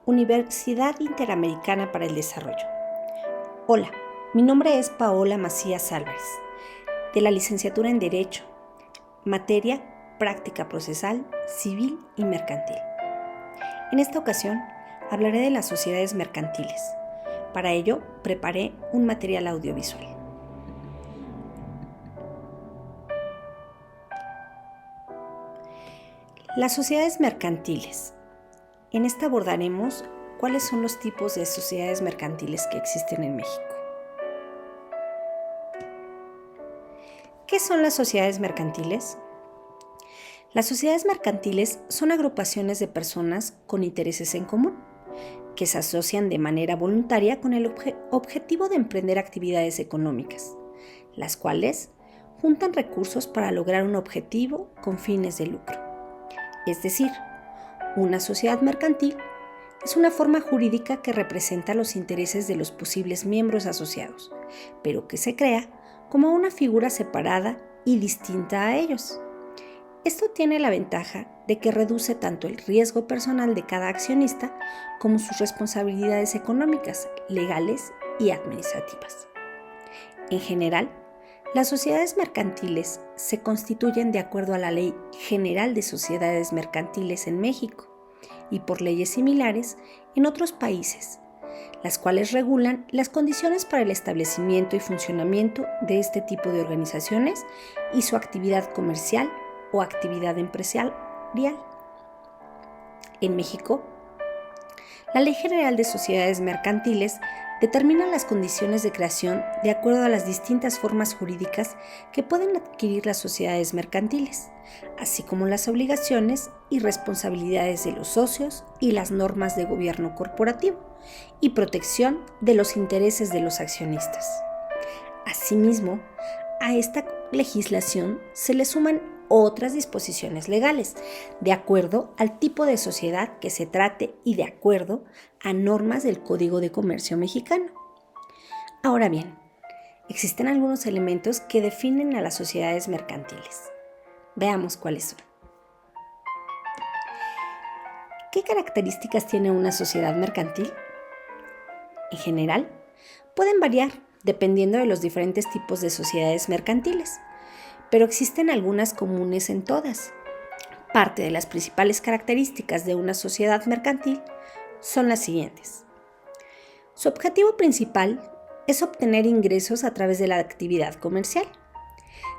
Universidad Interamericana para el Desarrollo. Hola, mi nombre es Paola Macías Álvarez, de la licenciatura en Derecho, materia Práctica Procesal, Civil y Mercantil. En esta ocasión hablaré de las sociedades mercantiles. Para ello, preparé un material audiovisual. Las sociedades mercantiles. En esta abordaremos cuáles son los tipos de sociedades mercantiles que existen en México. ¿Qué son las sociedades mercantiles? Las sociedades mercantiles son agrupaciones de personas con intereses en común, que se asocian de manera voluntaria con el objetivo de emprender actividades económicas, las cuales juntan recursos para lograr un objetivo con fines de lucro. Es decir, una sociedad mercantil es una forma jurídica que representa los intereses de los posibles miembros asociados, pero que se crea como una figura separada y distinta a ellos. Esto tiene la ventaja de que reduce tanto el riesgo personal de cada accionista como sus responsabilidades económicas, legales y administrativas. En general, las sociedades mercantiles se constituyen de acuerdo a la Ley General de Sociedades Mercantiles en México y por leyes similares en otros países, las cuales regulan las condiciones para el establecimiento y funcionamiento de este tipo de organizaciones y su actividad comercial o actividad empresarial. En México, la Ley General de Sociedades Mercantiles determina las condiciones de creación de acuerdo a las distintas formas jurídicas que pueden adquirir las sociedades mercantiles, así como las obligaciones y responsabilidades de los socios y las normas de gobierno corporativo y protección de los intereses de los accionistas. Asimismo, a esta legislación se le suman otras disposiciones legales, de acuerdo al tipo de sociedad que se trate y de acuerdo a normas del Código de Comercio mexicano. Ahora bien, existen algunos elementos que definen a las sociedades mercantiles. Veamos cuáles son. ¿Qué características tiene una sociedad mercantil? En general, pueden variar dependiendo de los diferentes tipos de sociedades mercantiles, pero existen algunas comunes en todas. Parte de las principales características de una sociedad mercantil son las siguientes. Su objetivo principal es obtener ingresos a través de la actividad comercial.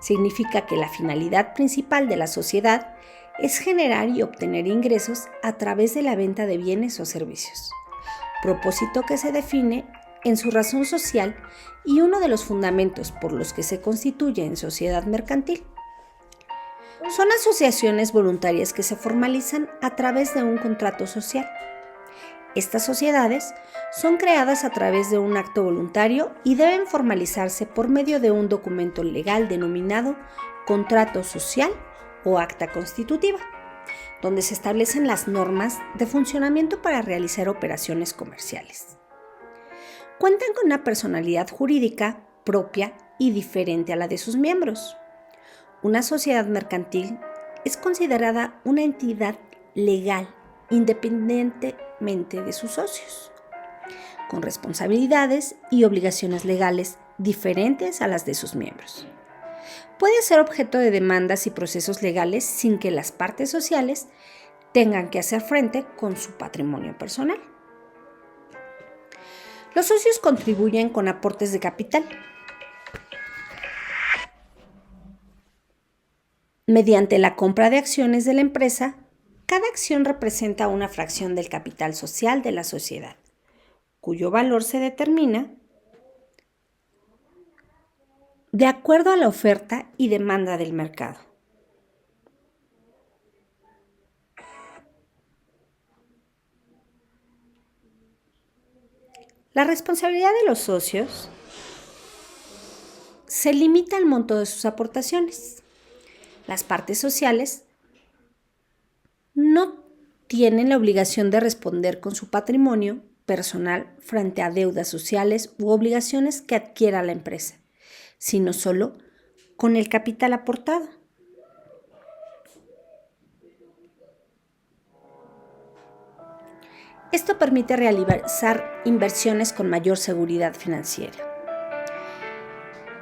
Significa que la finalidad principal de la sociedad es generar y obtener ingresos a través de la venta de bienes o servicios, propósito que se define en su razón social y uno de los fundamentos por los que se constituye en sociedad mercantil. Son asociaciones voluntarias que se formalizan a través de un contrato social. Estas sociedades son creadas a través de un acto voluntario y deben formalizarse por medio de un documento legal denominado contrato social o acta constitutiva, donde se establecen las normas de funcionamiento para realizar operaciones comerciales. Cuentan con una personalidad jurídica propia y diferente a la de sus miembros. Una sociedad mercantil es considerada una entidad legal independientemente de sus socios, con responsabilidades y obligaciones legales diferentes a las de sus miembros. Puede ser objeto de demandas y procesos legales sin que las partes sociales tengan que hacer frente con su patrimonio personal. Los socios contribuyen con aportes de capital. Mediante la compra de acciones de la empresa, cada acción representa una fracción del capital social de la sociedad, cuyo valor se determina de acuerdo a la oferta y demanda del mercado. La responsabilidad de los socios se limita al monto de sus aportaciones. Las partes sociales no tienen la obligación de responder con su patrimonio personal frente a deudas sociales u obligaciones que adquiera la empresa, sino solo con el capital aportado. Esto permite realizar inversiones con mayor seguridad financiera.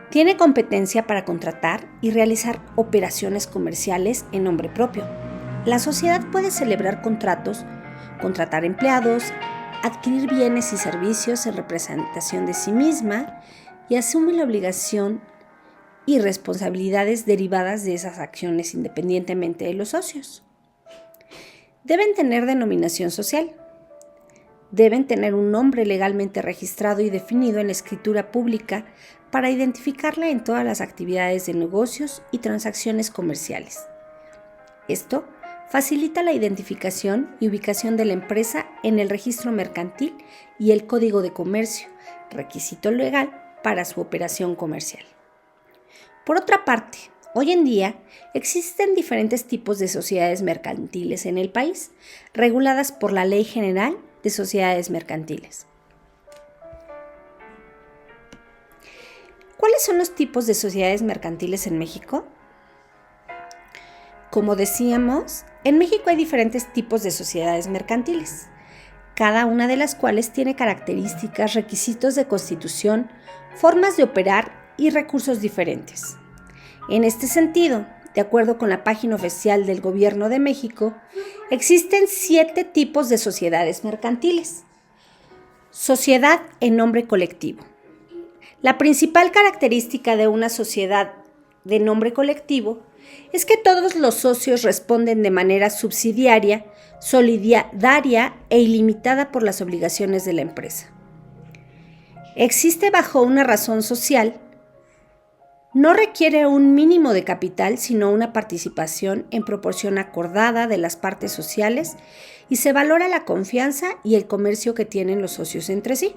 Tiene competencia para contratar y realizar operaciones comerciales en nombre propio. La sociedad puede celebrar contratos, contratar empleados, adquirir bienes y servicios en representación de sí misma y asume la obligación y responsabilidades derivadas de esas acciones independientemente de los socios. Deben tener denominación social. Deben tener un nombre legalmente registrado y definido en la escritura pública para identificarla en todas las actividades de negocios y transacciones comerciales. Esto facilita la identificación y ubicación de la empresa en el registro mercantil y el Código de Comercio, requisito legal para su operación comercial. Por otra parte, hoy en día existen diferentes tipos de sociedades mercantiles en el país, reguladas por la Ley General de Sociedades Mercantiles. ¿Cuáles son los tipos de sociedades mercantiles en México? Como decíamos, en México hay diferentes tipos de sociedades mercantiles, cada una de las cuales tiene características, requisitos de constitución, formas de operar y recursos diferentes. En este sentido, de acuerdo con la página oficial del Gobierno de México, existen 7 tipos de sociedades mercantiles. Sociedad en nombre colectivo. La principal característica de una sociedad de nombre colectivo es que todos los socios responden de manera subsidiaria, solidaria e ilimitada por las obligaciones de la empresa. Existe bajo una razón social. No requiere un mínimo de capital, sino una participación en proporción acordada de las partes sociales y se valora la confianza y el comercio que tienen los socios entre sí.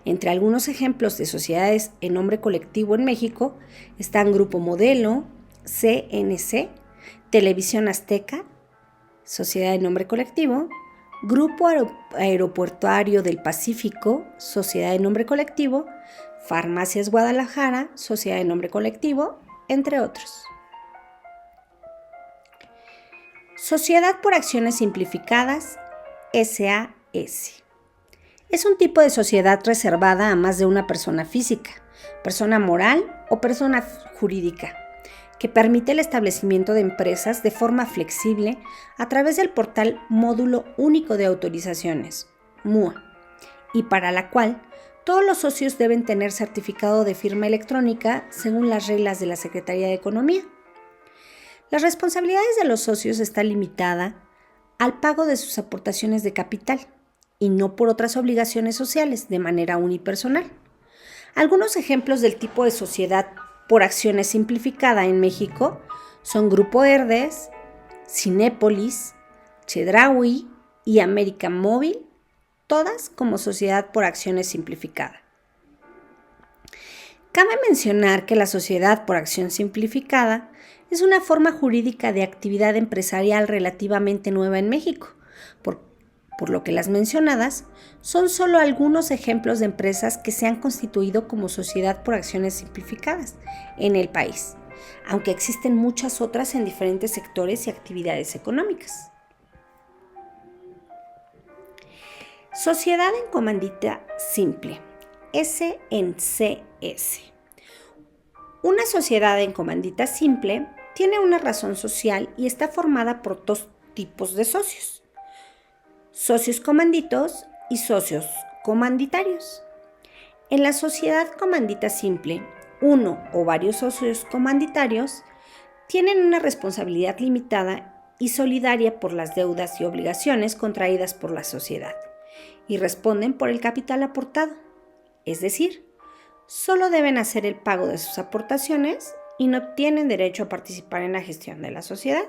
Entre algunos ejemplos de sociedades en nombre colectivo en México están Grupo Modelo, CNC, Televisión Azteca, Sociedad de Nombre Colectivo, Grupo Aeroportuario del Pacífico, Sociedad de Nombre Colectivo, Farmacias Guadalajara, Sociedad de Nombre Colectivo, entre otros. Sociedad por Acciones Simplificadas, SAS. Es un tipo de sociedad reservada a más de una persona física, persona moral o persona jurídica, que permite el establecimiento de empresas de forma flexible a través del portal Módulo Único de Autorizaciones, MUA, y para la cual todos los socios deben tener certificado de firma electrónica según las reglas de la Secretaría de Economía. Las responsabilidades de los socios están limitadas al pago de sus aportaciones de capital y no por otras obligaciones sociales de manera unipersonal. Algunos ejemplos del tipo de sociedad por acciones simplificada en México son Grupo Herdes, Cinépolis, Chedraui y América Móvil, todas como sociedad por acciones simplificada. Cabe mencionar que la sociedad por acción simplificada es una forma jurídica de actividad empresarial relativamente nueva en México, por lo que las mencionadas son solo algunos ejemplos de empresas que se han constituido como sociedad por acciones simplificadas en el país, aunque existen muchas otras en diferentes sectores y actividades económicas. Sociedad en comandita simple, SNCS. Una sociedad en comandita simple tiene una razón social y está formada por 2 tipos de socios: socios comanditos y socios comanditarios. En la sociedad comandita simple, uno o varios socios comanditarios tienen una responsabilidad limitada y solidaria por las deudas y obligaciones contraídas por la sociedad y responden por el capital aportado, es decir, solo deben hacer el pago de sus aportaciones y no tienen derecho a participar en la gestión de la sociedad.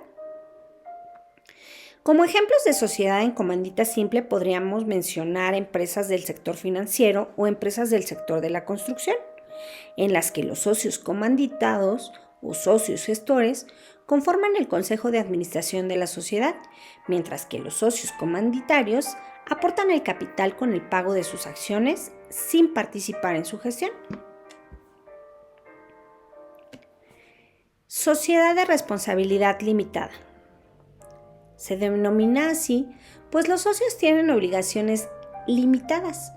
Como ejemplos de sociedad en comandita simple podríamos mencionar empresas del sector financiero o empresas del sector de la construcción, en las que los socios comanditados o socios gestores conforman el consejo de administración de la sociedad, mientras que los socios comanditarios aportan el capital con el pago de sus acciones sin participar en su gestión. Sociedad de responsabilidad limitada, Se denomina así, pues los socios tienen obligaciones limitadas,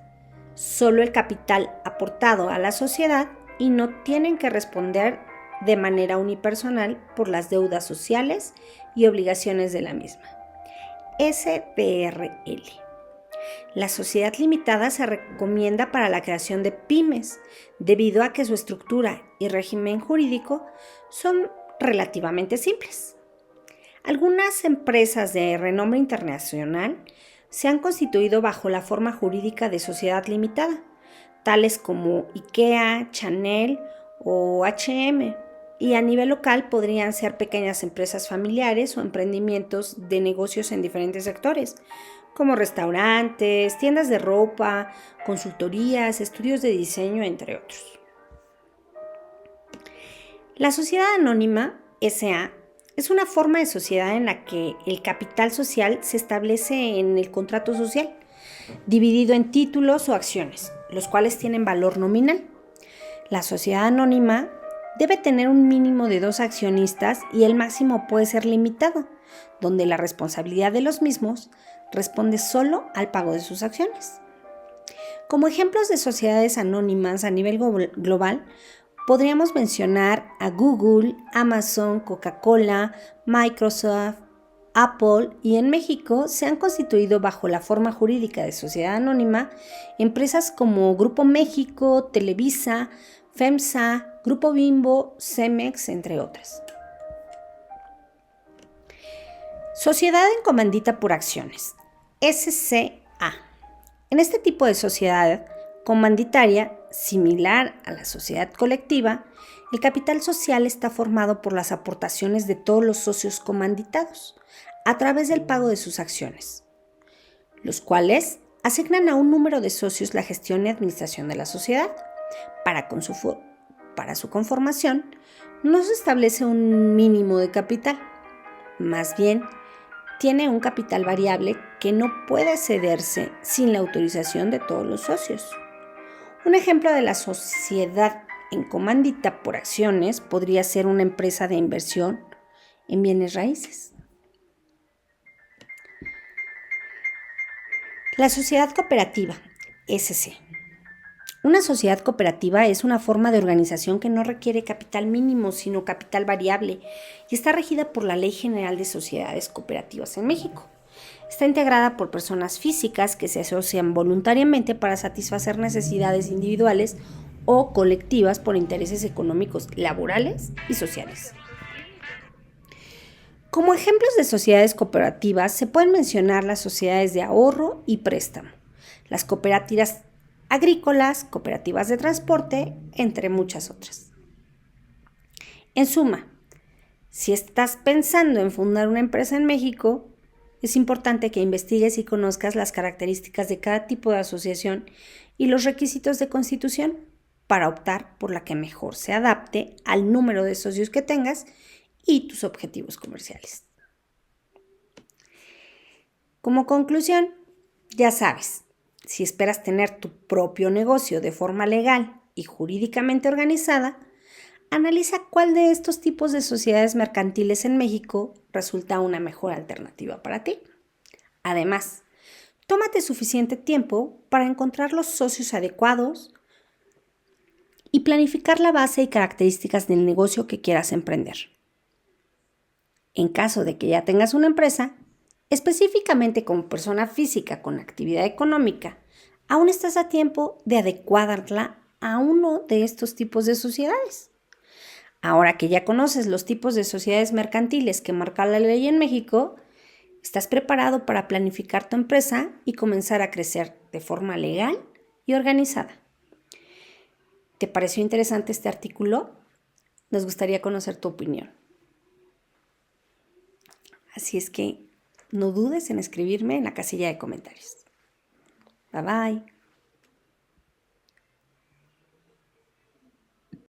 solo el capital aportado a la sociedad y no tienen que responder de manera unipersonal por las deudas sociales y obligaciones de la misma. SDRL. La sociedad limitada se recomienda para la creación de pymes, debido a que su estructura y régimen jurídico son relativamente simples. Algunas empresas de renombre internacional se han constituido bajo la forma jurídica de sociedad limitada, tales como IKEA, Chanel o H&M, y a nivel local podrían ser pequeñas empresas familiares o emprendimientos de negocios en diferentes sectores, como restaurantes, tiendas de ropa, consultorías, estudios de diseño, entre otros. La sociedad anónima, SA, es una forma de sociedad en la que el capital social se establece en el contrato social, dividido en títulos o acciones, los cuales tienen valor nominal. La sociedad anónima debe tener un mínimo de 2 accionistas y el máximo puede ser limitado, donde la responsabilidad de los mismos responde solo al pago de sus acciones. Como ejemplos de sociedades anónimas a nivel global, podríamos mencionar a Google, Amazon, Coca-Cola, Microsoft, Apple, y en México se han constituido bajo la forma jurídica de sociedad anónima empresas como Grupo México, Televisa, FEMSA, Grupo Bimbo, Cemex, entre otras. Sociedad en comandita por acciones, SCA. En este tipo de sociedad comanditaria, similar a la sociedad colectiva, el capital social está formado por las aportaciones de todos los socios comanditados a través del pago de sus acciones, los cuales asignan a un número de socios la gestión y administración de la sociedad. Para su conformación, no se establece un mínimo de capital, más bien tiene un capital variable que no puede cederse sin la autorización de todos los socios. Un ejemplo de la sociedad en comandita por acciones podría ser una empresa de inversión en bienes raíces. La sociedad cooperativa, SC. Una sociedad cooperativa es una forma de organización que no requiere capital mínimo, sino capital variable, y está regida por la Ley General de Sociedades Cooperativas en México. Está integrada por personas físicas que se asocian voluntariamente para satisfacer necesidades individuales o colectivas por intereses económicos, laborales y sociales. Como ejemplos de sociedades cooperativas se pueden mencionar las sociedades de ahorro y préstamo, las cooperativas agrícolas, cooperativas de transporte, entre muchas otras. En suma, si estás pensando en fundar una empresa en México, es importante que investigues y conozcas las características de cada tipo de asociación y los requisitos de constitución para optar por la que mejor se adapte al número de socios que tengas y tus objetivos comerciales. Como conclusión, ya sabes, si esperas tener tu propio negocio de forma legal y jurídicamente organizada, analiza cuál de estos tipos de sociedades mercantiles en México resulta una mejor alternativa para ti. Además, tómate suficiente tiempo para encontrar los socios adecuados y planificar la base y características del negocio que quieras emprender. En caso de que ya tengas una empresa, específicamente como persona física con actividad económica, aún estás a tiempo de adecuarla a uno de estos tipos de sociedades. Ahora que ya conoces los tipos de sociedades mercantiles que marca la ley en México, estás preparado para planificar tu empresa y comenzar a crecer de forma legal y organizada. ¿Te pareció interesante este artículo? Nos gustaría conocer tu opinión. Así es que no dudes en escribirme en la casilla de comentarios. Bye bye.